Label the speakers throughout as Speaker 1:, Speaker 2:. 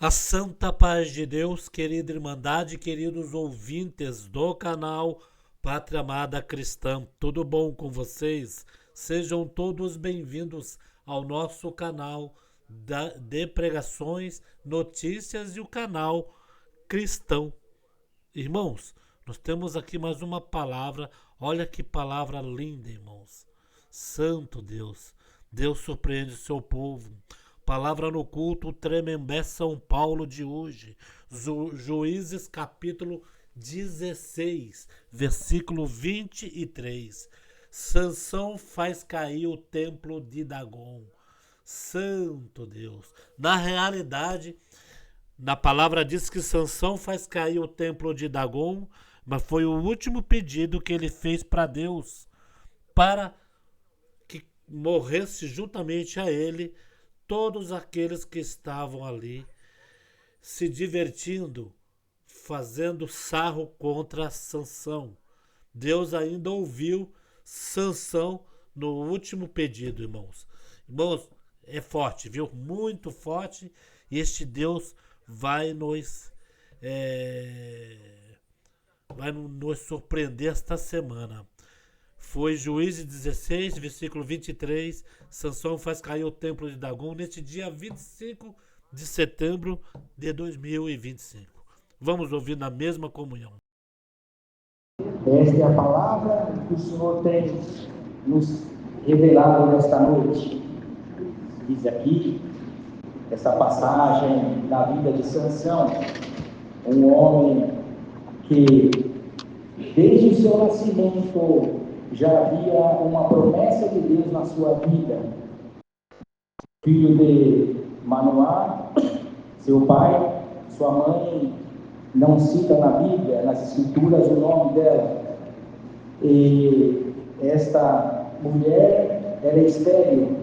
Speaker 1: A santa paz de Deus, querida Irmandade, queridos ouvintes do canal Pátria Amada Cristã, tudo bom com vocês? Sejam todos bem-vindos ao nosso canal de pregações, notícias e o canal cristão. Irmãos, nós temos aqui mais uma palavra, olha que palavra linda, irmãos. Santo Deus, Deus surpreende o seu povo. Palavra no culto Tremembé São Paulo de hoje. Juízes capítulo 16, versículo 23. Sansão faz cair o templo de Dagon. Santo Deus. Na realidade, na palavra diz que Sansão faz cair o templo de Dagon, mas foi o último pedido que ele fez para Deus, para que morresse juntamente a ele todos aqueles que estavam ali se divertindo, fazendo sarro contra Sansão. Deus ainda ouviu Sansão no último pedido, irmãos. Irmãos, é forte, viu? Muito forte. E este Deus vai nos surpreender esta semana. Foi Juízes 16, versículo 23. Sansão faz cair o templo de Dagon neste dia 25 de setembro de 2025. Vamos ouvir na mesma comunhão.
Speaker 2: Esta é a palavra que o Senhor tem nos revelado nesta noite. Diz aqui, essa passagem da vida de Sansão, um homem que desde o seu nascimento já havia uma promessa de Deus na sua vida. Filho de Manoá, seu pai, sua mãe, não cita na Bíblia, nas Escrituras, o nome dela. E esta mulher era estéril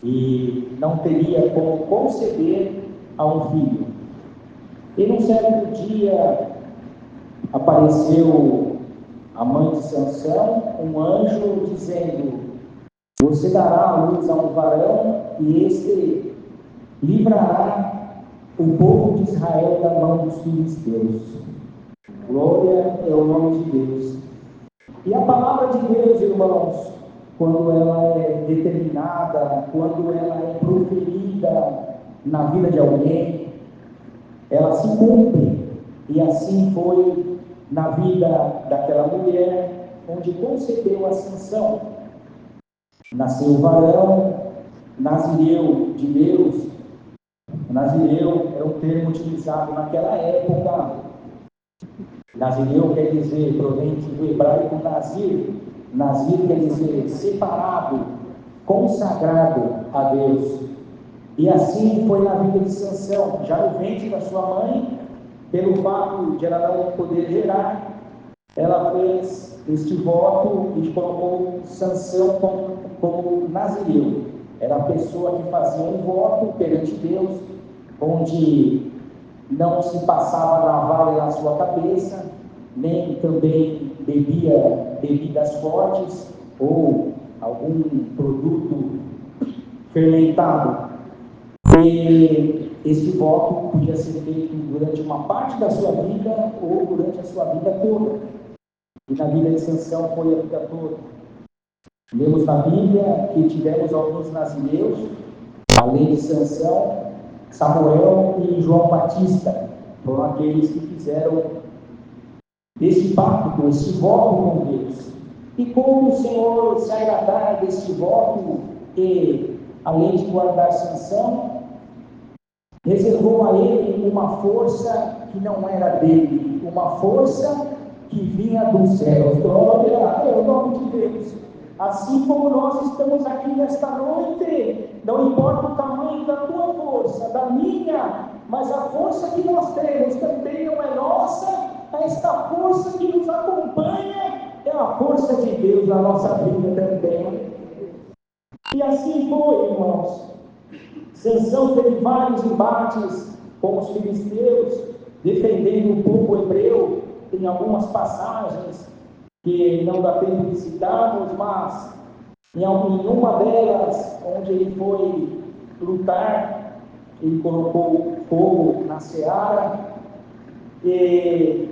Speaker 2: e não teria como conceber a um filho. E num certo dia apareceu a mãe de Sansão, um anjo, dizendo: você dará à luz a um varão e este livrará o povo de Israel da mão dos filisteus. Glória é o nome de Deus. E a palavra de Deus, irmãos, quando ela é determinada, quando ela é proferida na vida de alguém, ela se cumpre. E assim foi na vida daquela mulher, onde concebeu a Sansão. Nasceu o varão, nazireu de Deus. Nazireu é um termo utilizado naquela época. Nazireu quer dizer, proveniente do hebraico nazir. Nazir quer dizer separado, consagrado a Deus. E assim foi na vida de Sansão, já no ventre da sua mãe, pelo fato de ela não poder gerar, ela fez este voto e colocou Sansão como nazireu. Era a pessoa que fazia um voto perante Deus, onde não se passava navalha na sua cabeça, nem também bebia bebidas fortes ou algum produto fermentado. E este voto podia ser feito durante uma parte da sua vida ou durante a sua vida toda. E na vida de Sansão foi a vida toda. Lemos na Bíblia que tivemos alguns nazireus, além de Sansão, Samuel e João Batista. Foram aqueles que fizeram esse pacto, esse voto com Deus. E como o Senhor se agradar desse voto, que além de guardar Sansão, reservou a ele uma força que não era dele, uma força que vinha do céu. Glória é o nome de Deus. Assim como nós estamos aqui nesta noite, não importa o tamanho da tua força, da minha, mas a força que nós temos também não é nossa. Esta força que nos acompanha é a força de Deus na nossa vida também. E assim foi, irmãos. Sansão teve vários embates com os filisteus, defendendo o povo hebreu. Tem algumas passagens que não dá tempo de citarmos, mas em uma delas, onde ele foi lutar, ele colocou fogo na seara, e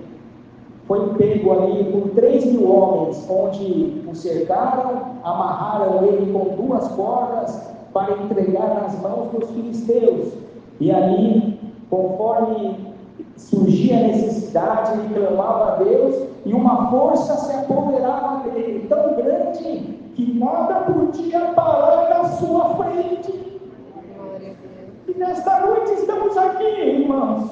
Speaker 2: foi pego ali por 3.000 homens, onde o cercaram, amarraram ele com 2 cordas para entregar nas mãos dos filisteus. E ali, conforme surgia a necessidade, ele clamava a Deus, e uma força se apoderava dele, tão grande que nada podia parar na sua frente. E nesta noite estamos aqui, irmãos,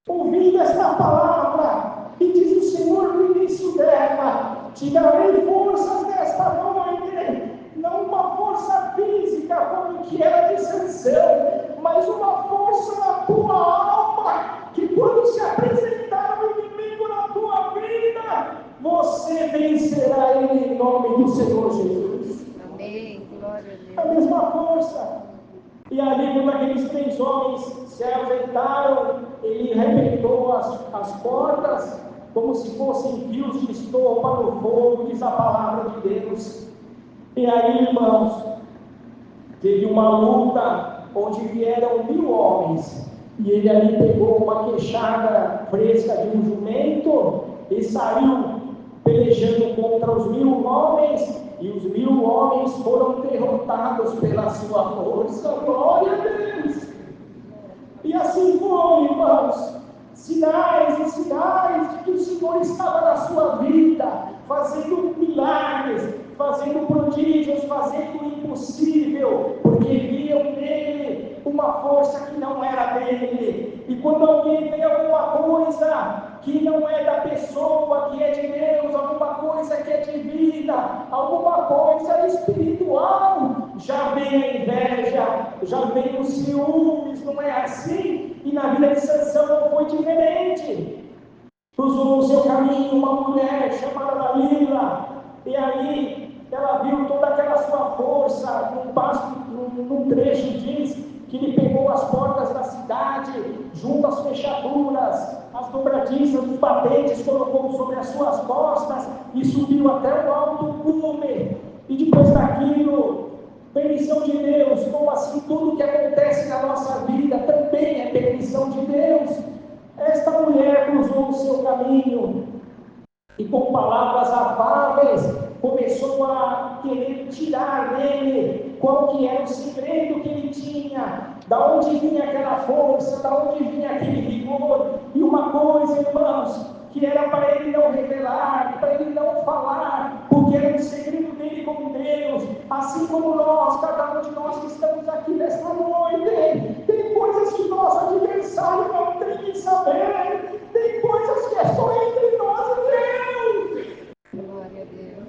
Speaker 2: ouvindo esta palavra, e diz o Senhor no início dela: te darei forças nesta noite, não uma força física como que era de Sansão, mas uma força na tua alma, que quando se apresentar o inimigo na tua vida, você vencerá ele em nome do Senhor Jesus.
Speaker 3: Amém, glória a Deus.
Speaker 2: A mesma força. E ali, quando aqueles 3 homens se ajeitaram, ele arrebentou as portas, como se fossem fios de estopa no fogo, diz a palavra de Deus. E aí, irmãos, teve uma luta, onde vieram 1.000 homens, e ele ali pegou uma queixada fresca de um jumento, e saiu pelejando contra os 1.000 homens, e os 1.000 homens foram derrotados pela sua força. Glória a Deus! E assim foi, irmãos, sinais e sinais de que o Senhor estava na sua vida, fazendo milagres, fazendo prodígios, fazendo o impossível, porque viam nele uma força que não era dele. E quando alguém vê alguma coisa que não é da pessoa, que é de Deus, alguma coisa que é divina, alguma coisa espiritual, já vem a inveja, já vem os ciúmes, não é assim? E na vida de Sansão não foi diferente. Cruzou o seu caminho uma mulher chamada Dalila, e aí ela viu toda aquela sua força. Num trecho diz que ele pegou as portas da cidade, junto às fechaduras, as dobradiças, os batentes, colocou sobre as suas costas e subiu até o alto cume. E depois daquilo, permissão de Deus, como assim tudo que acontece na nossa vida também é permissão de Deus. Esta mulher cruzou o seu caminho e com palavras afáveis começou a querer tirar dele qual que era o segredo que ele tinha, da onde vinha aquela força, da onde vinha aquele vigor. E uma coisa, irmãos, que era para ele não revelar, para ele não falar, porque era um segredo dele com Deus, assim como nós, cada um de nós que estamos aqui nesta noite, tem coisas que nosso adversário não tem que saber, tem coisas que é só entre nós e Deus.
Speaker 3: Glória a Deus.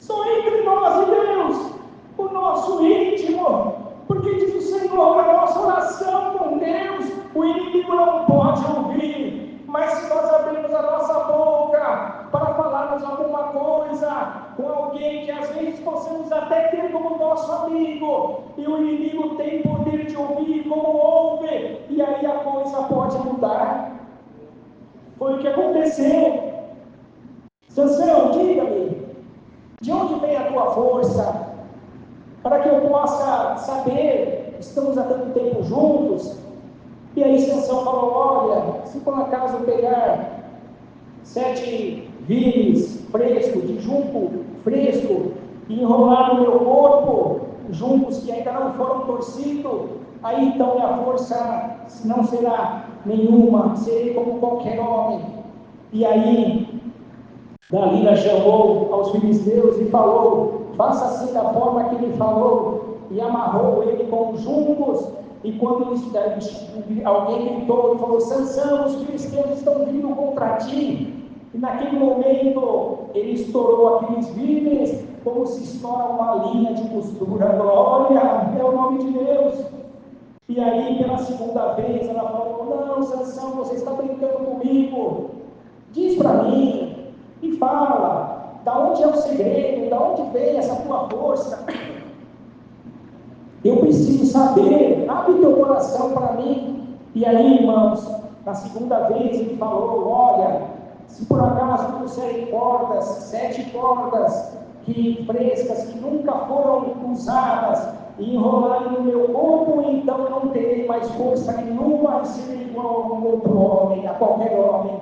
Speaker 2: Só entre nós e Deus, o nosso íntimo, porque diz o Senhor, a nossa oração com Deus, o inimigo não pode ouvir, mas se nós abrirmos a nossa boca para falarmos alguma coisa com alguém que às vezes possamos até ter como nosso amigo, e o inimigo tem poder de ouvir como ouve, e aí a coisa pode mudar. Foi o que aconteceu. Sansão, diga-me, de onde vem a tua força? Para que eu possa saber, estamos há tanto tempo juntos. E aí Sansão falou: olha, se por acaso pegar 7 vimes frescos, de junco fresco, e enrolar no meu corpo, juncos que ainda não foram torcidos, aí então minha força não será nenhuma, serei como qualquer homem. E aí Dalila chamou aos filisteus e falou: faça assim da forma que ele falou, e amarrou ele com os juncos. E quando alguém gritou e falou: Sansão, os filisteus estão vindo contra ti. E naquele momento ele estourou aqueles víveres, como se estoura uma linha de costura. Glória, é o nome de Deus. E aí pela segunda vez ela falou: não, Sansão, você está brincando comigo, diz para mim e fala, da onde é o segredo, da onde vem essa tua força? Eu preciso saber, abre teu coração para mim. E aí, irmãos, na segunda vez ele falou: olha, se por acaso trouxerem cordas, 7 cordas frescas, que nunca foram usadas, e enrolarem no meu corpo, então eu não terei mais força nenhuma e serei igual a um outro homem, a qualquer homem.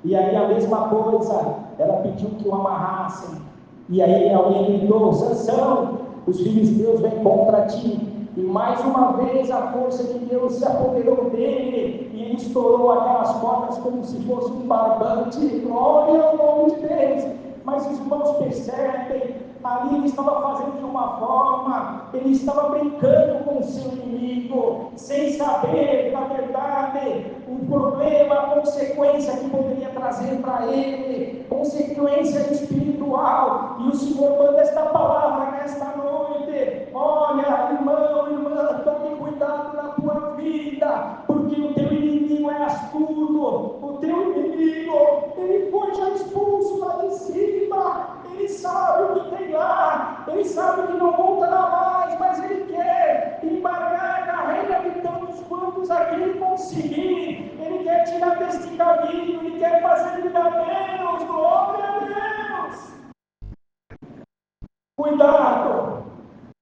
Speaker 2: E aí a mesma coisa, ela pediu que o amarrassem. E aí alguém gritou: Sansão, os filisteus vêm contra ti. E mais uma vez a força de Deus se apoderou dele, e ele estourou aquelas cordas como se fosse um barbante. Glória ao nome de Deus. Mas os irmãos percebem, ali ele estava fazendo de uma forma, ele estava brincando com o seu inimigo, sem saber, na verdade, o problema, a consequência que poderia trazer para ele, consequência espiritual. E o Senhor manda esta palavra nesta noite: olha, irmão, irmã, tome cuidado na tua vida, porque o teu inimigo é astuto, o teu inimigo, ele foi já expulso lá de cima, ele sabe o que tem lá, ele sabe que não voltará mais, mas ele quer embargar a carreira de tantos quantos aquele conseguir, ele quer tirar deste caminho, ele quer fazer vida menos. Glória a Deus!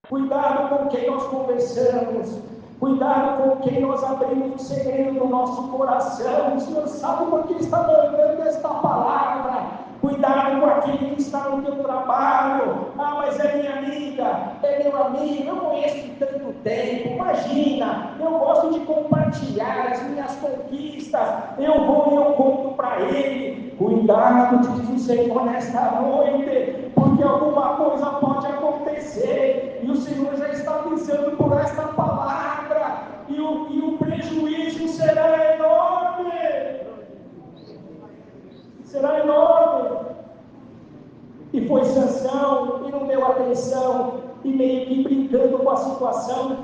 Speaker 2: Cuidado com quem nós conversamos, cuidado com quem nós abrimos o segredo do nosso coração. O Senhor sabe por que está mandando esta palavra. Cuidado com aquele que está no teu trabalho. Ah, mas é minha amiga, é meu amigo, eu conheço de tanto tempo. Imagina, eu gosto de compartilhar as minhas conquistas. Eu vou e eu conto para ele. Cuidado, diz o Senhor nesta noite, porque alguma coisa pode acontecer. E o Senhor já está avisando por esta palavra. E o prejuízo será enorme. Será enorme. E foi Sansão, e não deu atenção, e meio que brincando com a situação,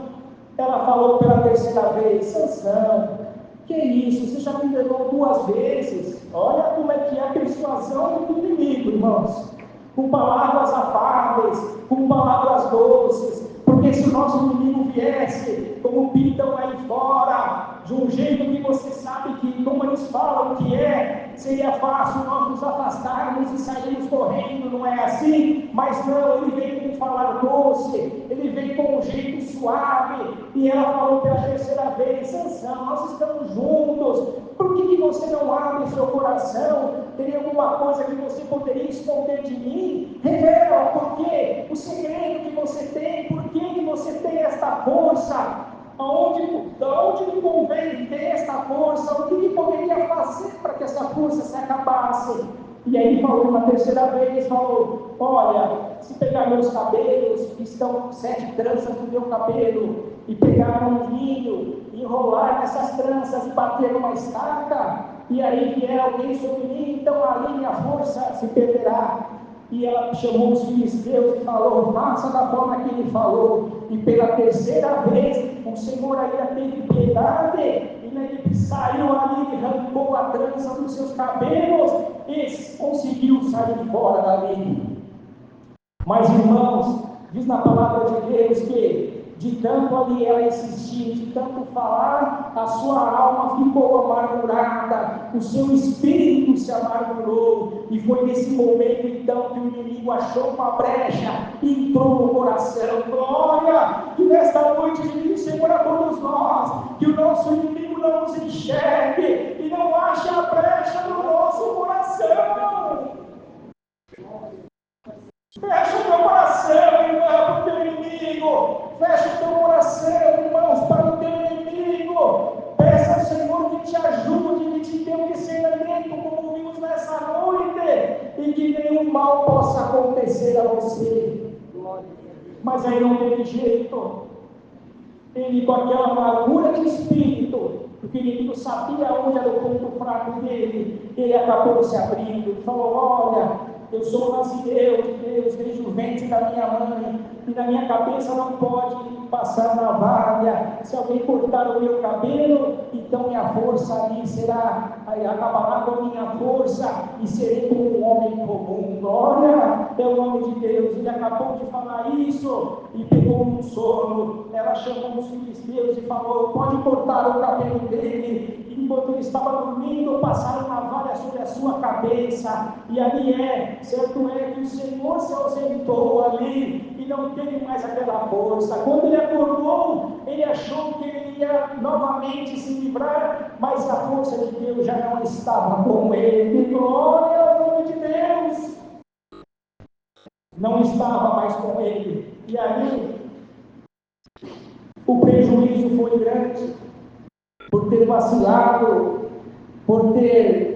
Speaker 2: ela falou pela terceira vez: Sansão, que isso, você já me enganou 2 vezes. Olha como é que é a persuasão do inimigo, irmãos, com palavras afáveis, com palavras doces. Porque se o nosso inimigo viesse, como pintam aí fora, de um jeito que você sabe que, como eles falam que seria fácil nós nos afastarmos e sairmos correndo, não é assim? Mas não, ele vem com um falar doce, ele vem com um jeito suave, e ela falou pela terceira vez: Sansão, nós estamos juntos, por que você não abre seu coração? Teria alguma coisa que você poderia esconder de mim? Revela, porque o segredo que você tem, por que você tem esta força? Aonde lhe convém ter esta força? O que ele poderia fazer para que essa força se acabasse? E aí falou na terceira vez, falou: olha, se pegar meus cabelos, que estão 7 tranças do meu cabelo, e pegar um vinho, enrolar nessas tranças e bater numa estaca, e aí vier alguém sobre mim, então ali minha força se perderá. E ela chamou os filisteus e falou: faça da forma que ele falou. E pela terceira vez o Senhor ainda teve piedade, e ele saiu ali, arrancou a trança dos seus cabelos e conseguiu sair fora dali. Mas, irmãos, diz na palavra de Deus que de tanto ali ela insistir, de tanto falar, a sua alma ficou amargurada, o seu espírito se amargurou, e foi nesse momento então que o inimigo achou uma brecha e entrou no coração. Glória! Que nesta noite diz o Senhor a todos nós, que o nosso inimigo não nos enxergue e não ache a brecha no nosso coração. Fecha o teu coração, irmão, para o teu inimigo. Fecha o teu coração, irmãos, para o teu inimigo. Peça ao Senhor que te ajude, que te dê um discernimento, como vimos nessa noite, e que nenhum mal possa acontecer a você. Mas aí não teve jeito. Ele, com aquela amargura de espírito, porque o inimigo sabia onde era o ponto fraco dele, ele acabou se abrindo e falou: olha, eu sou nazireu de Deus desde o ventre da minha mãe, e na minha cabeça não pode passar navalha. Se alguém cortar o meu cabelo, então minha força ali será, acabará com a minha força, e serei como um homem comum. Glória é o nome de Deus. Ele acabou de falar isso, e pegou um sono. Ela chamou os filisteus e falou: pode cortar o cabelo dele. E enquanto ele estava dormindo, passaram navalha sobre a sua cabeça. E ali certo é que o Senhor se ausentou ali, e não teve mais aquela força. Quando ele acordou, ele achou que ele ia novamente se livrar, mas a força de Deus já não estava com ele. Glória ao nome de Deus! Não estava mais com ele. E ali, o prejuízo foi grande, por ter vacilado, por ter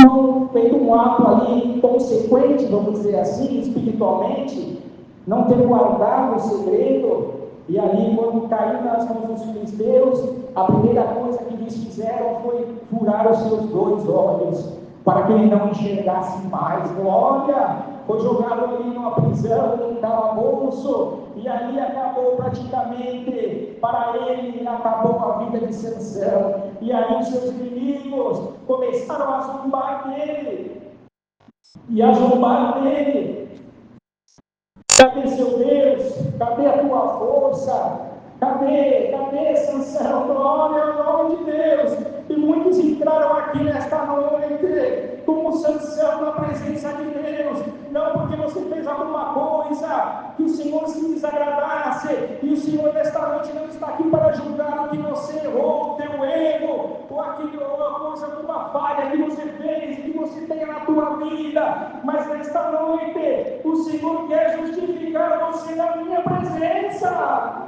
Speaker 2: não feito um ato ali consequente, vamos dizer assim, espiritualmente, não ter guardado o segredo, e ali quando caiu nas mãos dos filisteus, a primeira coisa que eles fizeram foi furar os seus dois olhos, para que ele não enxergasse mais. Glória! Foi jogado ali numa prisão, num calabouço, e ali acabou praticamente, para ele, acabou a vida de Sansão. E aí os seus inimigos começaram a zombar dele, e a zombar dele. Cadê seu Deus? Cadê a tua força? Cadê Sansão? Glória ao nome de Deus. E muitos entraram aqui nesta noite como Sansão na presença de Deus, não porque você fez alguma coisa que o Senhor se desagradasse, e o Senhor nesta noite não está aqui para julgar o que você errou, o teu erro, ou alguma falha que você fez, que você tenha na tua vida, mas nesta noite o Senhor quer justificar você na minha presença.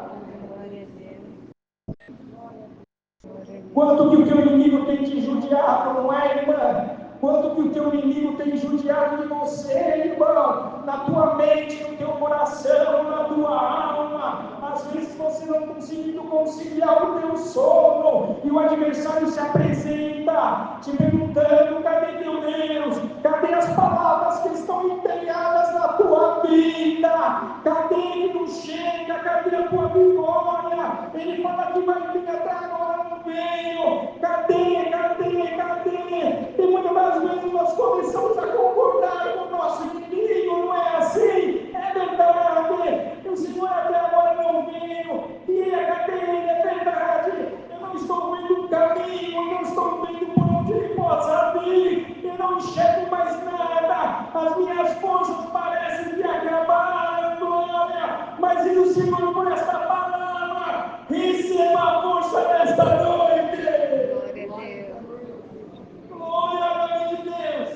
Speaker 2: Quanto que o teu inimigo tem te judiado, não é, irmã? Quanto que o teu inimigo tem judiado de você, irmão? Na tua mente, no teu coração, na tua alma. Às vezes você não conseguindo conciliar o teu sono, e o adversário se apresenta, te perguntando: cadê teu Deus? Cadê as palavras que estão empenhadas na tua vida? Cadê que não chega? Cadê a tua vitória? Ele fala que vai vir até agora, não veio. Cadê? E muitas das vezes nós começamos a concordar com o nosso inimigo, não é assim? É verdade. O Senhor até agora não veio. E cadê ele? É verdade. Eu não estou vendo um caminho, eu não estou vendo por onde ele possa vir. Eu não enxergo mais nada. As minhas forças parecem que acabaram, glória. Mas e o Senhor por esta palavra? Receba a força nesta noite. Glória ao nome de Deus.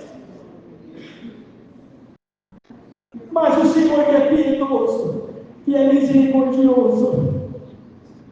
Speaker 2: Mas o Senhor que é piedoso, que é misericordioso,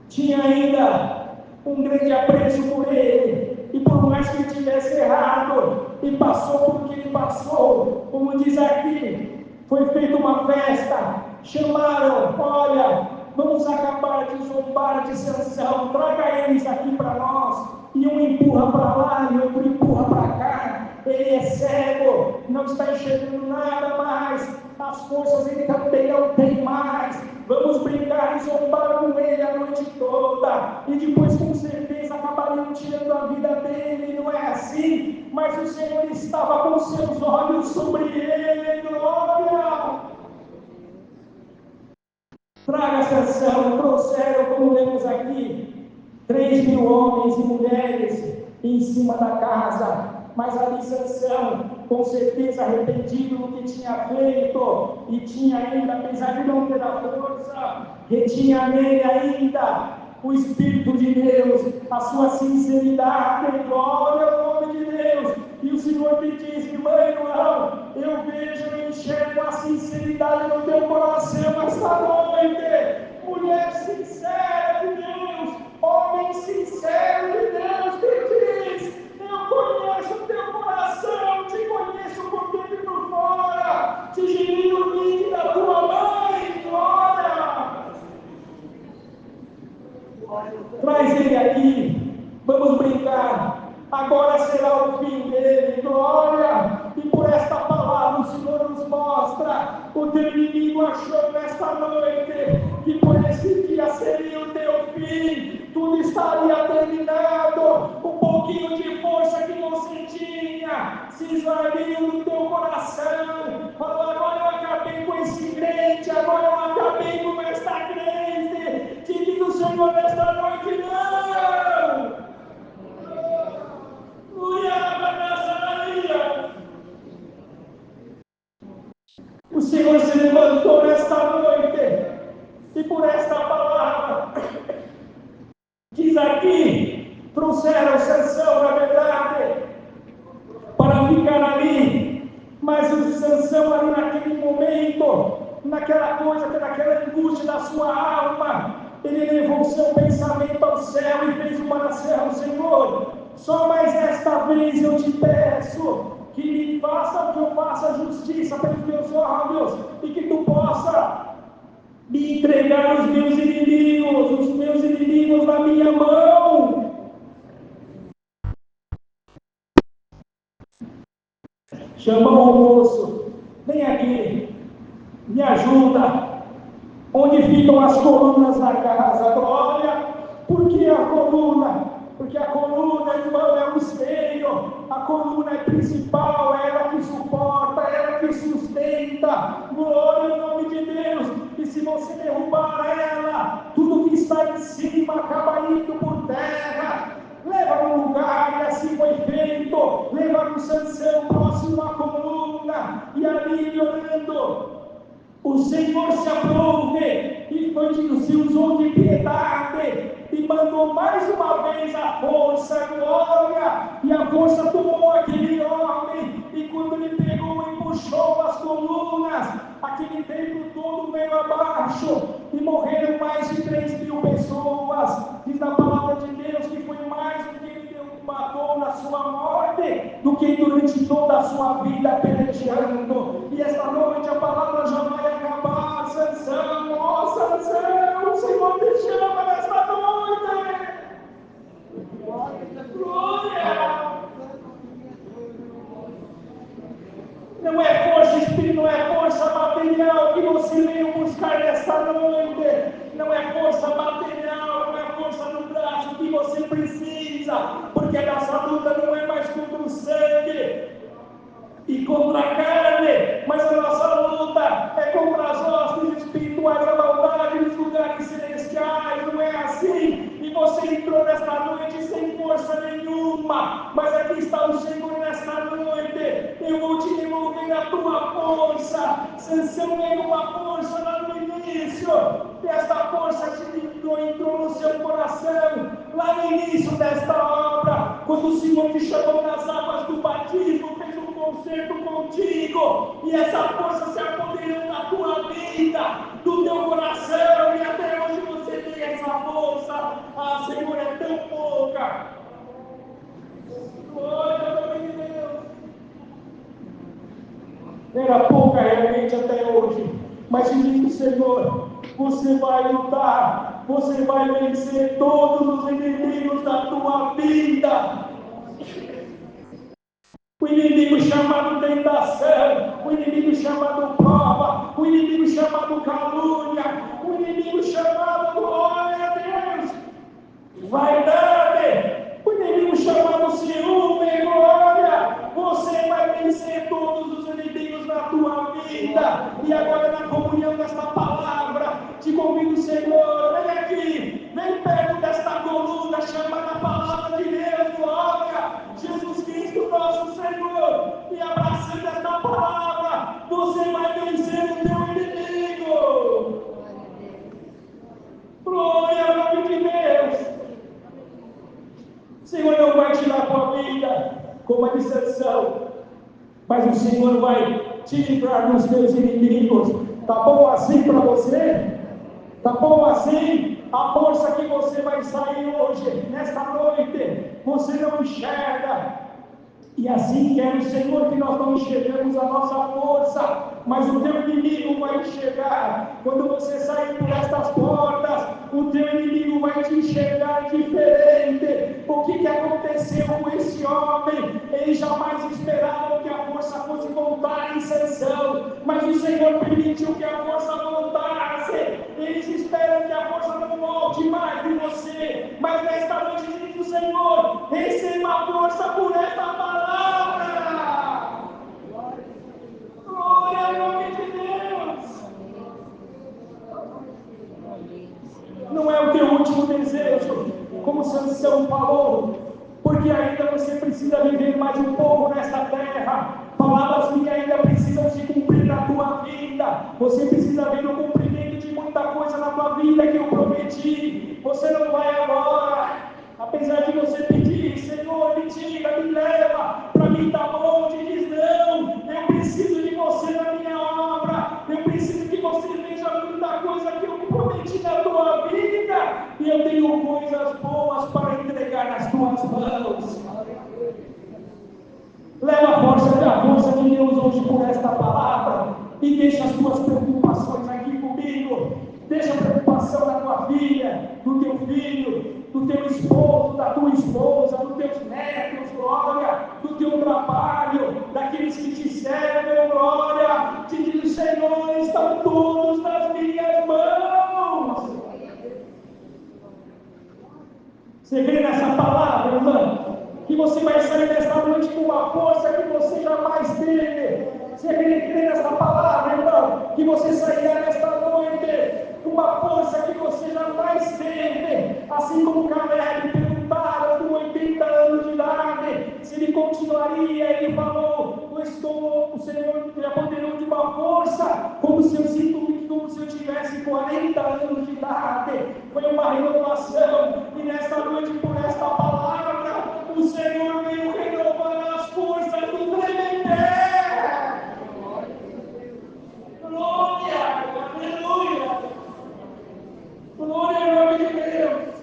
Speaker 2: tinha ainda um grande apreço por ele, e por mais que ele tivesse errado e passou por que ele passou, como diz aqui, foi feita uma festa, chamaram: olha, vamos acabar de zombar de Sansão, traga eles aqui para nós. E um empurra para lá e outro empurra para cá. Ele é cego, não está enxergando nada mais, as forças ele também não tem mais. Vamos brincar e zombar com ele a noite toda, e depois com certeza acabariam tirando a vida dele, não é assim? Mas o Senhor estava com seus olhos sobre ele, glória! Traga Sansão, trouxeram, como lemos aqui, 3.000 homens e mulheres em cima da casa, mas ali Sansão, com certeza arrependido do que tinha feito, e tinha ainda, apesar de não ter a força, retinha nele ainda o Espírito de Deus, a sua sinceridade, glória ao nome de Deus. E o Senhor me diz: Emmanuel, eu vejo e enxergo a sinceridade no teu coração esta noite. Mulher sincera de Deus, homem sincero de Deus, que diz: eu conheço o teu coração, te conheço por dentro e por fora, te geri no ventre da tua mãe, glória! Traz ele aqui, vamos brincar. Agora será o fim dele, glória. E por esta palavra o Senhor nos mostra: o teu inimigo achou nesta noite que por esse dia seria o teu fim, tudo estaria terminado. Um pouquinho de força que você tinha se esvaiu no teu coração. Falou: agora eu acabei com esse crente, agora eu acabei com esta crente. Te diz o Senhor nesta noite: não! O Senhor se levantou Diz aqui, trouxeram Sansão, na verdade, para ficar ali, mas o Sansão ali naquele momento, naquela coisa, naquela angústia da sua alma, ele levou o seu pensamento ao céu e fez uma oração: Senhor, só mais esta vez eu te peço que me faça, que eu faça justiça pelos teus olhos e que tu possa me entregar os meus inimigos na minha mão. Chamou o moço: vem aqui, me ajuda. Onde ficam as colunas da casa? Glória. Por que a coluna? Porque a coluna, irmão, é o espelho. A coluna é principal, é ela que suporta, é ela que sustenta. Glória ao nome de Deus. E se você derrubar ela, tudo que está em cima acaba indo por terra. Leva no lugar, e assim foi feito. Leva o Sansão próximo à coluna, e ali orando, o Senhor se aprove e se usou de piedade e mandou mais uma vez a força, glória, e a força tomou aquele homem, e quando ele pegou e puxou as colunas, aquele templo todo veio abaixo e morreram mais de 3.000 pessoas. Diz a palavra de Deus que foi mais do que ele matou na sua morte do que durante toda a sua vida pelejando. E esta noite a palavra já vai acabar. Sansão, ó Sansão, o Senhor te chama nesta noite. Glória. Não é força espiritual, não é força material que você veio buscar nesta noite. Não é força material, não é força no braço que você precisa, porque a nossa luta não é mais contra o sangue e contra a carne, mas a nossa luta é contra as hostes espirituais da maldade nos lugares celestiais. Não é assim? E você entrou nesta noite sem força nenhuma, mas aqui está o Senhor nesta noite. Eu vou te devolver a tua força. Sansão ganhou uma força lá no início, e esta força entrou no seu coração lá no início desta obra, quando o Senhor te chamou nas águas do batismo, fez um concerto contigo, e essa força se apoderou da tua vida, do teu coração, e até hoje você tem essa força. Ah, Senhor, é tão pouca. Glória ao nome de Deus. Era pouca realmente até hoje, mas diz o Senhor: você vai lutar, você vai vencer todos os inimigos da tua vida. O inimigo chamado tentação, o inimigo chamado prova, o inimigo chamado calúnia, o inimigo chamado, glória a Deus, vaidade, o inimigo chamado ciúme, glória. Você vai vencer todos os inimigos da tua vida. E agora, na comunhão desta palavra, te convido, Senhor, vem aqui, vem perto desta coluna chamada Palavra de Deus, glória, Jesus Cristo nosso Senhor, e abraçando esta palavra, você vai vencer o teu inimigo. Glória ao nome de Deus. O Senhor não vai tirar a tua vida como a de Sansão, mas o Senhor vai te livrar dos teus inimigos. Tá bom assim para você? Tá bom assim? A força que você vai sair hoje, nesta noite, você não enxerga. E assim quer o Senhor que nós não enxergamos a nossa força, mas o teu inimigo vai enxergar. Quando você sair por estas portas, o teu inimigo vai te enxergar diferente. O que aconteceu com esse homem? Ele jamais esperava que a força fosse voltar em Sansão, mas o Senhor permitiu que a força voltasse. Eles esperam que a força não volte mais de você, mas nesta noite diz o Senhor: receba a força por esta palavra. Glória ao nome de Deus. Não é o teu último desejo, como Sansão falou, porque ainda você precisa viver mais um pouco nesta terra. Palavras minhas ainda precisam se cumprir na tua vida. Você precisa ver o cumprimento de muita coisa na tua vida que eu prometi. Você não vai agora, coisas boas para entregar nas tuas mãos. Leva a força de Deus hoje por esta palavra e deixa as tuas preocupações aqui comigo. Deixa a preocupação da tua filha, do teu filho, do teu esposo, da tua esposa, dos teus netos, glória, do teu trabalho, daqueles que te servem, glória. Te diz, Senhor, estão todos nas minhas mãos. Você crê nessa palavra, irmão? Que você vai sair desta noite com uma força que você jamais teve. Você crê nessa palavra, irmão? Que você sairá desta noite com uma força que você jamais teve. Assim como Caleb perguntaram com 80 anos de idade se ele continuaria. Ele falou: o Senhor me apoderou de uma força como se eu tivesse 40 anos de idade. Foi uma renovação. E nesta noite, por esta palavra, o Senhor veio renovar as forças do Tremembé. Glória, aleluia. Glória ao nome de Deus.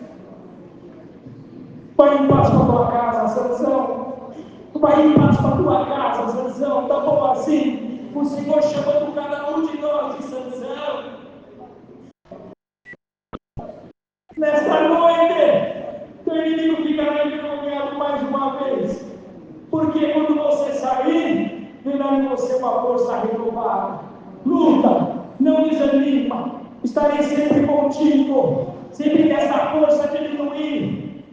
Speaker 2: Vai em paz para a tua casa, Sansão. Vai em paz para a tua casa, Sansão. Está bom assim? O Senhor chamando cada um de nós de Sansão. Nesta noite, teu inimigo ficará envergonhado mais uma vez. Porque quando você sair, virá em você uma força renovada. Luta, não desanima. Estarei sempre contigo. Sempre que essa força diminuir,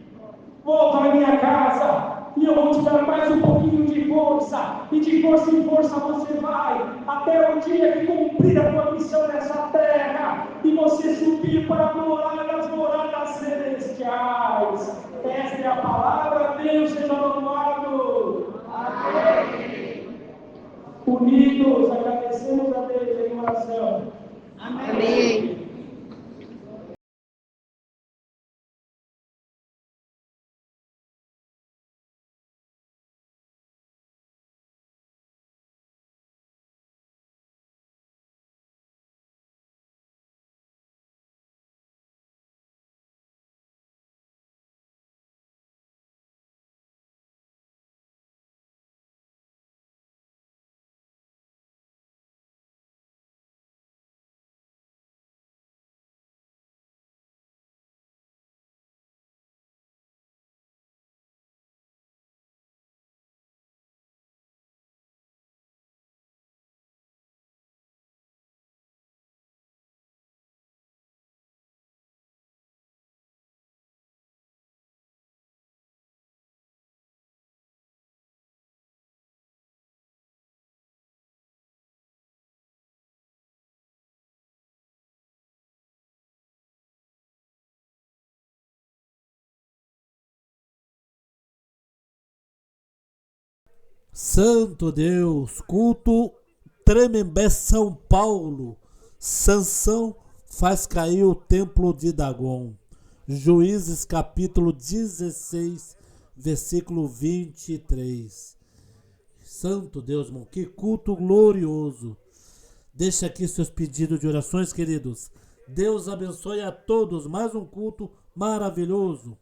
Speaker 2: volta à minha casa e eu vou te dar mais um pouquinho de força. E de força em força você vai, até o dia que cumprir a tua missão nessa terra e você subir para morar nas moradas celestiais. Esta é a palavra. Deus seja louvado. Amém. Unidos, agradecemos a Deus em oração.
Speaker 3: Amém.
Speaker 1: Santo Deus, culto Tremembé, São Paulo. Sansão faz cair o templo de Dagon. Juízes capítulo 16, versículo 23. Santo Deus, irmão, que culto glorioso. Deixa aqui seus pedidos de orações, queridos. Deus abençoe a todos. Mais um culto maravilhoso.